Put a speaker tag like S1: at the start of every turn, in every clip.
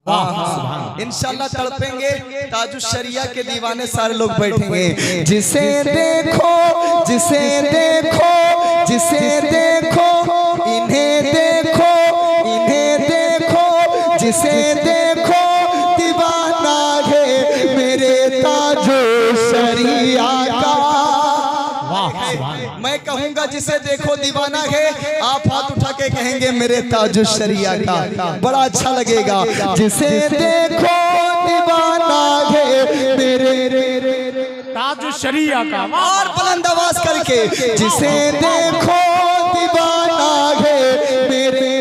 S1: इंशाल्लाह तड़पेंगे। ताजुश शरिया के दीवाने सारे लोग बैठेंगे। जिसे देखो जिसे देखो जिसे देखो इन्हें देखो इन्हें देखो जिसे देखो दीवाना है मेरे ताजुश शरिया का। मैं कहूंगा जिसे देखो दीवाना है, आप हाथ उठा के कहेंगे मेरे ताजुश शरिया का, बड़ा अच्छा लगेगा। जिसे देखो दीवाना है मेरे
S2: ताजुश शरिया का।
S1: और बुलंद आवाज करके जिसे देखो दीवाना है मेरे।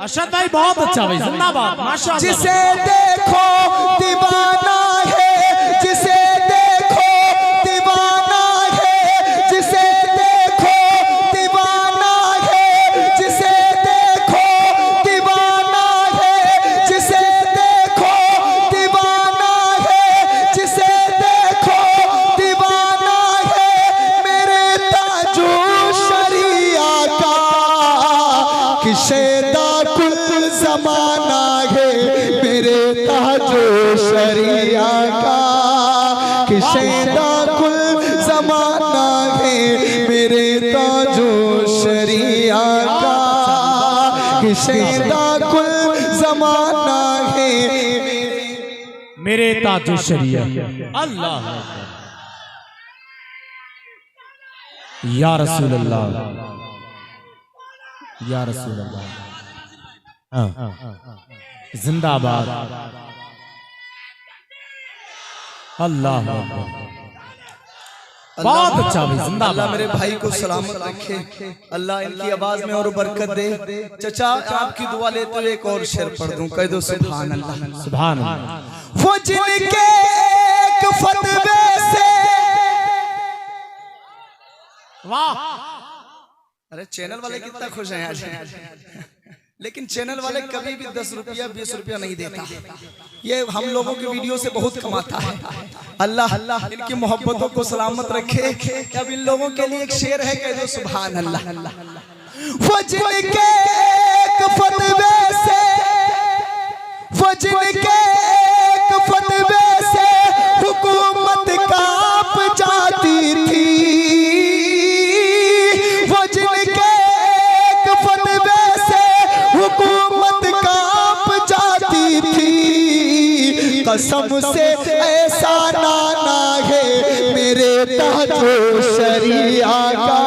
S2: अरशद भाई बहुत अच्छा भाई, जिंदाबाद माशाअल्लाह।
S1: जिसे देखो दीवाना है जिसे देखो दीवाना है जिसे देखो दीवाना है जिसे देखो दीवाना है जिसे देखो दीवाना है जिसे देखो दीवाना है मेरे ताजुश शरिया का। किशेदा कुल जमाना है मेरे ताजुश शरिया का। किशेदा कुल जमाना है मेरे ताजुश शरिया का। किशेदा कुल जमाना है
S2: मेरे ताजुश शरिया। अल्लाह या रसूल अल्लाह या रसूल अल्लाह। जिंदाबाद। अल्लाह बहुत अच्छा भाई, जिंदाबाद।
S1: अल्लाह मेरे भाई को सलामत रखे, अल्लाह इनकी आवाज में और बरकत दे। चचा आपकी दुआ लेते हुए एक और शेर पढ़ दूं, कह दो सुभान अल्लाह।
S2: सुभान अल्लाह।
S1: वो जिनके एक फतवे से।
S2: वाह।
S1: अरे चैनल वाले कितना खुश हैं आज। लेकिन चैनल वाले कभी भी 10 रुपया 20 रुपया नहीं देता, ये हम लोगों की वीडियो से बहुत कमाता है। अल्लाह इनकी मोहब्बतों को सलामत रखे। अब इन लोगों के लिए एक शेर है, कह दो सुभान अल्लाह। वो जिनके एक फतवे से वो जिनके एक फतवे से हुकूमत कांप जाती थी। वो जिनके एक फतवे से हुकूमत कांप जाती थी। कसम से ऐसा नाना है मेरे ताजुश शरिया का।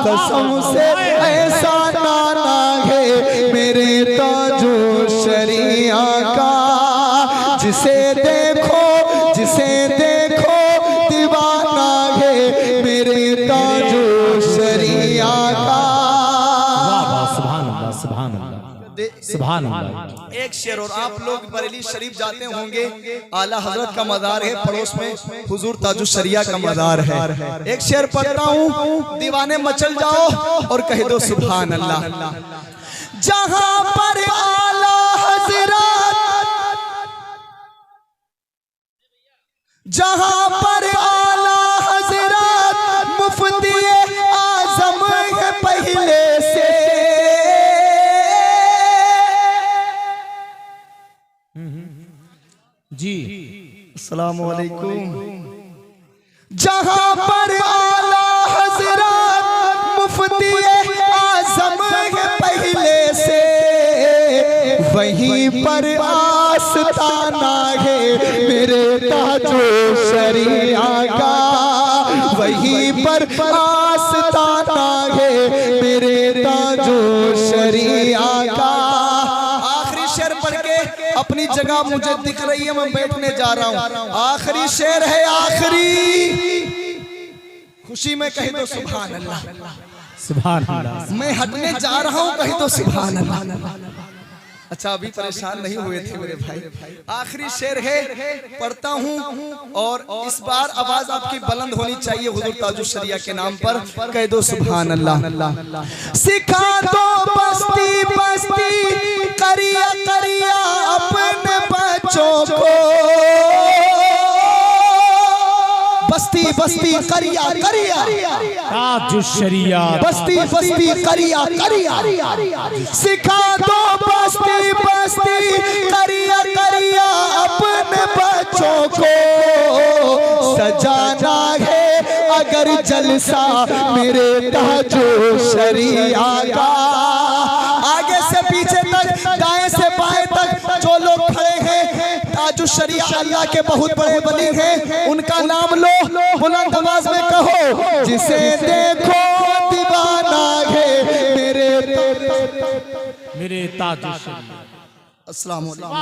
S1: कसम से ऐसा नाना है मेरे ताजुश शरिया का। जिसे देखो दीवाना है मेरे ताजुश शरिया का।
S2: सुभान अल्लाह।
S1: एक शेर और आप लोग बरेली शरीफ जाते होंगे, आला हजरत का मज़ार है, पड़ोस में हुजूर ताजुश शरिया का मज़ार है। एक शेर पढ़ता हूँ, दीवाने मचल जाओ और कह दो सुभान अल्लाह। जहां पर आला हजरत जहां पर आला हजरत मुफ्ती आजम है पहले से।
S2: जी
S1: अस्सलाम वालेकुम। जहां पर आला हजरत मुफ्ती आजम है पहले से, वहीं पर आस्ताना है मेरे ताजुश शरिया का। वहीं पर आस्ताना है मेरे ताजुश शरिया का। आखिरी शेर पढ़ के अपनी जगह मुझे दिख रही है, मैं बैठने जा रहा हूँ। आखिरी शेर है, आखिरी खुशी में कह दो सुभान अल्लाह।
S2: सुभान अल्लाह।
S1: मैं हटने जा रहा हूँ, कह दो सुभान अल्लाह। अच्छा अभी परेशान नहीं हुए थे मेरे भाई। आखिरी शेर है, पढ़ता हूँ और इस बार आवाज आपकी बुलंद होनी चाहिए हुजूर ताजुश शरिया के नाम पर। कह दो सुभान अल्लाह। सिखा दो बस्ती बस्ती करिया करिया अपने बच्चों को। बस्ती बस्ती करिया करिया,
S2: ताजुशरिया
S1: बस्ती बस्ती करिया करिया, सिखा दो बस्ती बस्ती करिया करिया, अपने बच्चों को सजाना है अगर जलसा मेरे ताजुशरिया का। आगे से पीछे तक, दाएं से बाएं तक जो लोग खड़े हैं, ताजुशरिया अल्लाह के बहुत बड़े वली हैं, उनका नाम लो, बुलंद आवाज में कहो, जिसे देखो दीवाना है मेरे
S2: ताजुशरिया।
S1: अस्सलाम वालेकुम।